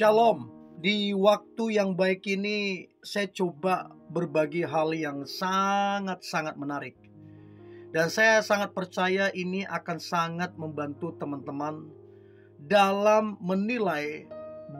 Shalom. Di waktu yang baik ini saya coba berbagi hal yang sangat-sangat menarik. Dan saya sangat percaya ini akan sangat membantu teman-teman dalam menilai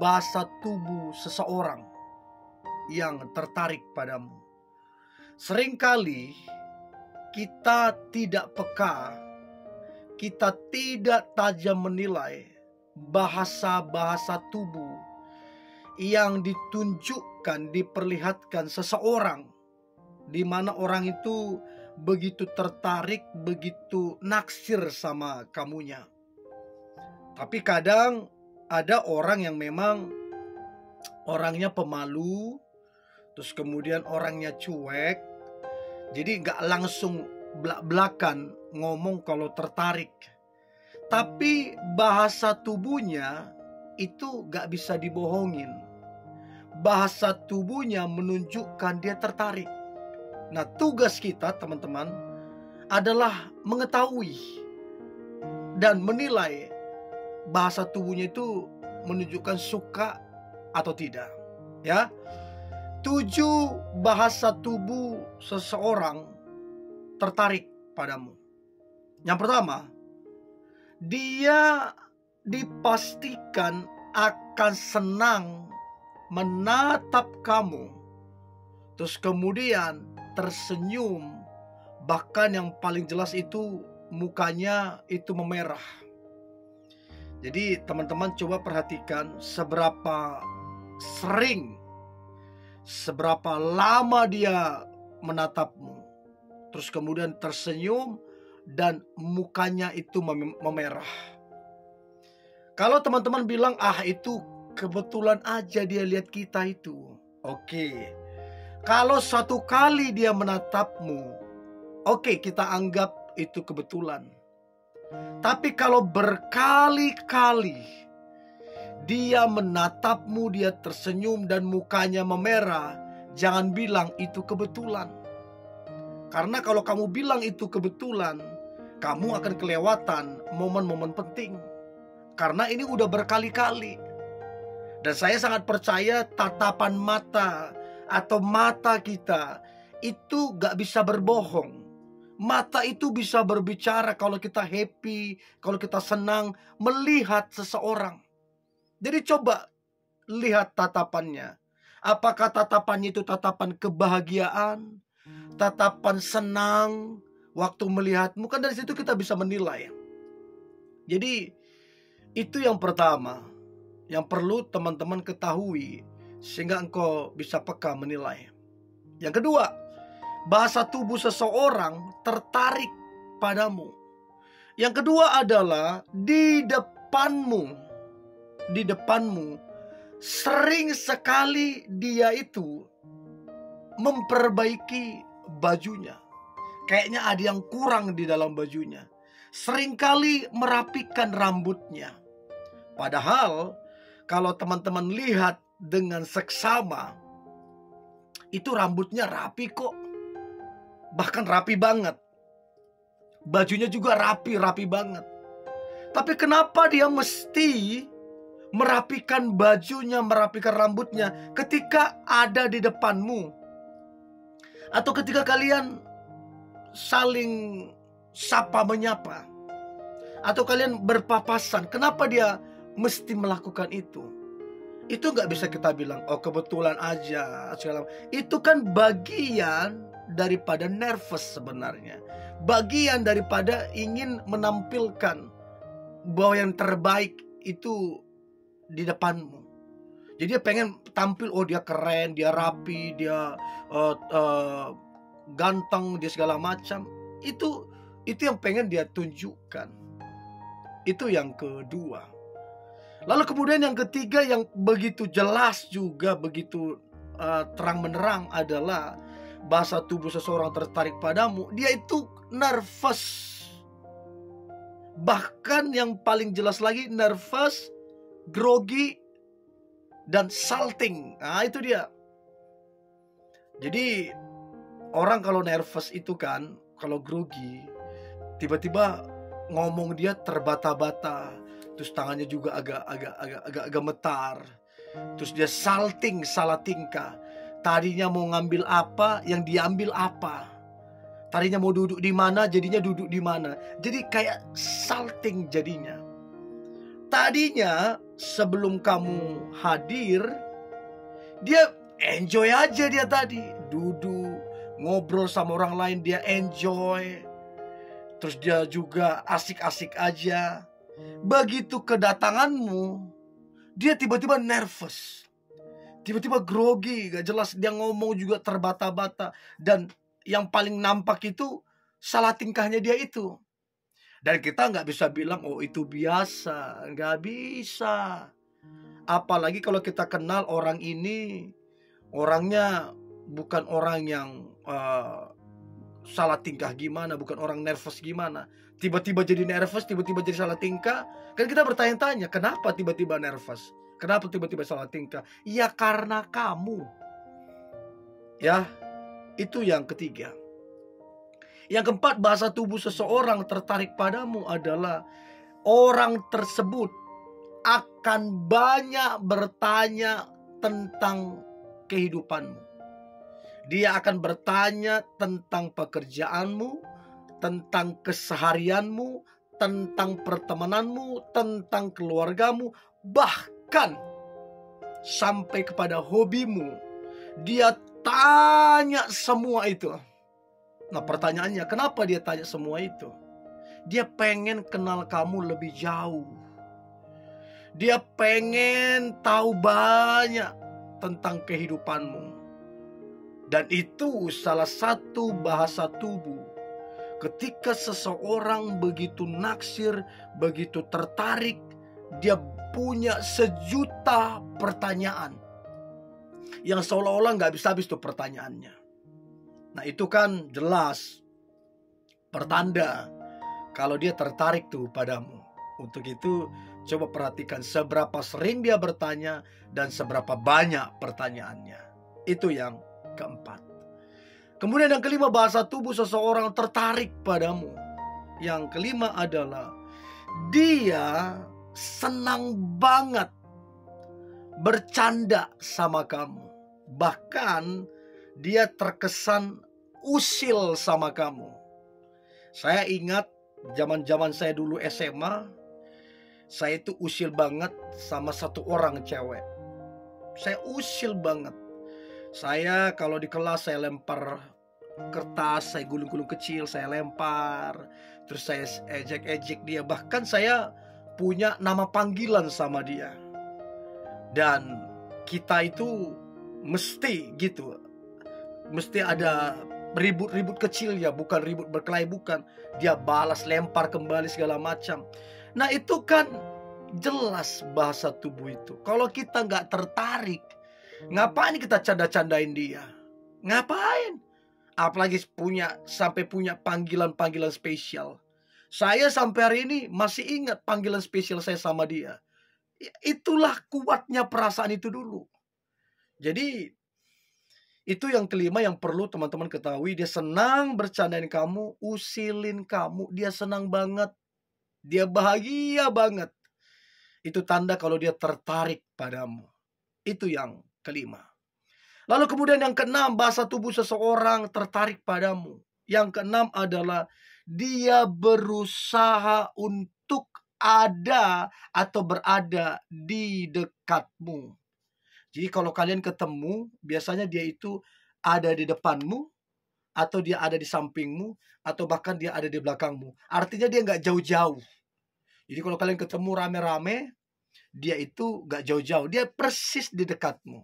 bahasa tubuh seseorang yang tertarik padamu. Seringkali kita tidak peka, kita tidak tajam menilai bahasa-bahasa tubuh yang ditunjukkan, diperlihatkan seseorang, di mana orang itu begitu tertarik, begitu naksir sama kamunya. Tapi kadang ada orang yang memang orangnya pemalu, terus kemudian orangnya cuek, jadi gak langsung belak-belakan ngomong kalau tertarik. Tapi bahasa tubuhnya itu gak bisa dibohongin. Bahasa tubuhnya menunjukkan dia tertarik. Nah, tugas kita teman-teman adalah mengetahui dan menilai bahasa tubuhnya itu menunjukkan suka atau tidak. Ya, 7 bahasa tubuh seseorang tertarik padamu. Yang pertama, dia dipastikan akan senang menatap kamu, terus kemudian tersenyum, bahkan yang paling jelas itu mukanya itu memerah. Jadi teman-teman coba perhatikan seberapa sering, seberapa lama dia menatapmu, terus kemudian tersenyum dan mukanya itu memerah. Kalau teman-teman bilang, itu kebetulan aja dia lihat kita itu. Oke. Kalau satu kali dia menatapmu, oke, kita anggap itu kebetulan. Tapi kalau berkali-kali dia menatapmu, dia tersenyum dan mukanya memerah, jangan bilang itu kebetulan. Karena kalau kamu bilang itu kebetulan, kamu akan kelewatan momen-momen penting. Karena ini udah berkali-kali. Dan saya sangat percaya tatapan mata atau mata kita itu gak bisa berbohong. Mata itu bisa berbicara kalau kita happy, kalau kita senang melihat seseorang. Jadi coba lihat tatapannya. Apakah tatapannya itu tatapan kebahagiaan, tatapan senang waktu melihatmu? Kan dari situ kita bisa menilai. Jadi itu yang pertama yang perlu teman-teman ketahui sehingga engkau bisa peka menilai. Yang kedua, bahasa tubuh seseorang tertarik padamu. Yang kedua adalah di depanmu. Di depanmu sering sekali dia itu memperbaiki bajunya. Kayaknya ada yang kurang di dalam bajunya. Seringkali merapikan rambutnya. Padahal kalau teman-teman lihat dengan seksama, itu rambutnya rapi kok. Bahkan rapi banget. Bajunya juga rapi banget. Tapi kenapa dia mesti merapikan bajunya, merapikan rambutnya ketika ada di depanmu? Atau ketika kalian saling sapa menyapa, atau kalian berpapasan, kenapa dia mesti melakukan itu? Itu gak bisa kita bilang, oh kebetulan aja segala. Itu kan bagian daripada nervous sebenarnya. Bagian daripada ingin menampilkan bahwa yang terbaik itu di depanmu. Jadi dia pengen tampil, oh dia keren, dia rapi, dia ganteng, dia segala macam. Itu yang pengen dia tunjukkan. Itu yang kedua. Lalu kemudian yang ketiga yang begitu jelas juga, begitu terang menerang adalah bahasa tubuh seseorang tertarik padamu. Dia itu nervous. Bahkan yang paling jelas lagi, nervous, grogi, dan salting. Nah itu dia. Jadi orang kalau nervous itu kan, kalau grogi, tiba-tiba ngomong dia terbata-bata, terus tangannya juga agak metar. Terus dia salting, salah tingkah. Tadinya mau ngambil apa, yang diambil apa. Tadinya mau duduk di mana, jadinya duduk di mana. Jadi kayak salting jadinya. Tadinya sebelum kamu hadir, dia enjoy aja dia tadi. Duduk, ngobrol sama orang lain, dia enjoy. Terus dia juga asik-asik aja. Begitu kedatanganmu, dia tiba-tiba nervous. Tiba-tiba grogi, gak jelas. Dia ngomong juga terbata-bata. Dan yang paling nampak itu salah tingkahnya dia itu. Dan kita gak bisa bilang, oh itu biasa. Gak bisa. Apalagi kalau kita kenal orang ini, orangnya bukan orang yang salah tingkah gimana, bukan orang nervous gimana. Tiba-tiba jadi nervous, tiba-tiba jadi salah tingkah. Kan kita bertanya-tanya, kenapa tiba-tiba nervous? Kenapa tiba-tiba salah tingkah? Ya karena kamu. Ya, itu yang ketiga. Yang keempat, bahasa tubuh seseorang tertarik padamu adalah orang tersebut akan banyak bertanya tentang kehidupanmu. Dia akan bertanya tentang pekerjaanmu, tentang keseharianmu, tentang pertemananmu, tentang keluargamu, bahkan sampai kepada hobimu. Dia tanya semua itu. Nah, pertanyaannya, kenapa dia tanya semua itu? Dia pengen kenal kamu lebih jauh. Dia pengen tahu banyak tentang kehidupanmu. Dan itu salah satu bahasa tubuh. Ketika seseorang begitu naksir, begitu tertarik, dia punya sejuta pertanyaan. Yang seolah-olah gak bisa habis tuh pertanyaannya. Nah itu kan jelas pertanda kalau dia tertarik tuh padamu. Untuk itu coba perhatikan seberapa sering dia bertanya dan seberapa banyak pertanyaannya. Itu yang keempat. Kemudian yang kelima, bahasa tubuh seseorang tertarik padamu. Yang kelima adalah dia senang banget bercanda sama kamu. Bahkan dia terkesan usil sama kamu. Saya ingat zaman-zaman saya dulu SMA, saya itu usil banget sama satu orang cewek. Saya usil banget. Saya kalau di kelas saya lempar kertas, saya gulung-gulung kecil, saya lempar. Terus saya ejek-ejek dia. Bahkan saya punya nama panggilan sama dia. Dan kita itu mesti gitu, mesti ada ribut-ribut kecil ya, bukan ribut berkelahi, bukan. Dia balas, lempar kembali segala macam. Nah itu kan jelas bahasa tubuh itu. Kalau kita gak tertarik, ngapain kita canda-candain dia? Ngapain? Apalagi sampai punya panggilan-panggilan spesial. Saya sampai hari ini masih ingat panggilan spesial saya sama dia. Itulah kuatnya perasaan itu dulu. Jadi itu yang kelima yang perlu teman-teman ketahui. Dia senang bercandain kamu, usilin kamu. Dia senang banget. Dia bahagia banget. Itu tanda kalau dia tertarik padamu. Itu yang kelima. Lalu kemudian yang keenam, bahasa tubuh seseorang tertarik padamu. Yang keenam adalah dia berusaha untuk ada atau berada di dekatmu. Jadi kalau kalian ketemu, biasanya dia itu ada di depanmu, atau dia ada di sampingmu, atau bahkan dia ada di belakangmu. Artinya dia nggak jauh-jauh. Jadi kalau kalian ketemu rame-rame, dia itu nggak jauh-jauh, dia persis di dekatmu.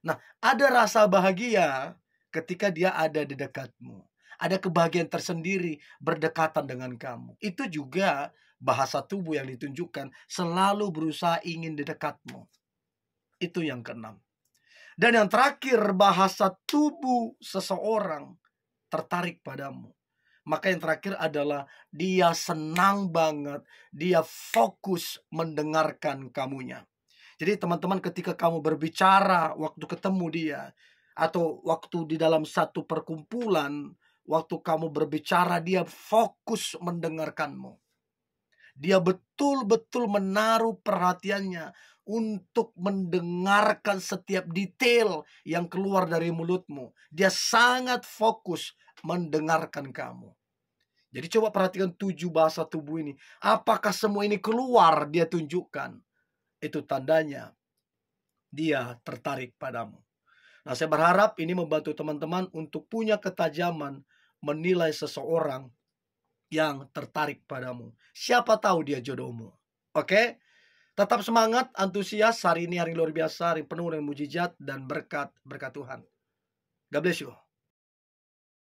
Nah, ada rasa bahagia ketika dia ada di dekatmu. Ada kebahagiaan tersendiri berdekatan dengan kamu. Itu juga bahasa tubuh yang ditunjukkan, selalu berusaha ingin di dekatmu. Itu yang keenam. Dan yang terakhir, bahasa tubuh seseorang tertarik padamu. Maka yang terakhir adalah dia senang banget, dia fokus mendengarkan kamunya. Jadi teman-teman, ketika kamu berbicara waktu ketemu dia, atau waktu di dalam satu perkumpulan, waktu kamu berbicara, dia fokus mendengarkanmu. Dia betul-betul menaruh perhatiannya untuk mendengarkan setiap detail yang keluar dari mulutmu. Dia sangat fokus mendengarkan kamu. Jadi coba perhatikan 7 bahasa tubuh ini. Apakah semua ini keluar dia tunjukkan? Itu tandanya dia tertarik padamu. Nah, saya berharap ini membantu teman-teman untuk punya ketajaman menilai seseorang yang tertarik padamu. Siapa tahu dia jodohmu. Oke? Tetap semangat, antusias. Hari ini hari luar biasa, hari penuh dengan mujizat dan berkat Tuhan. God bless you.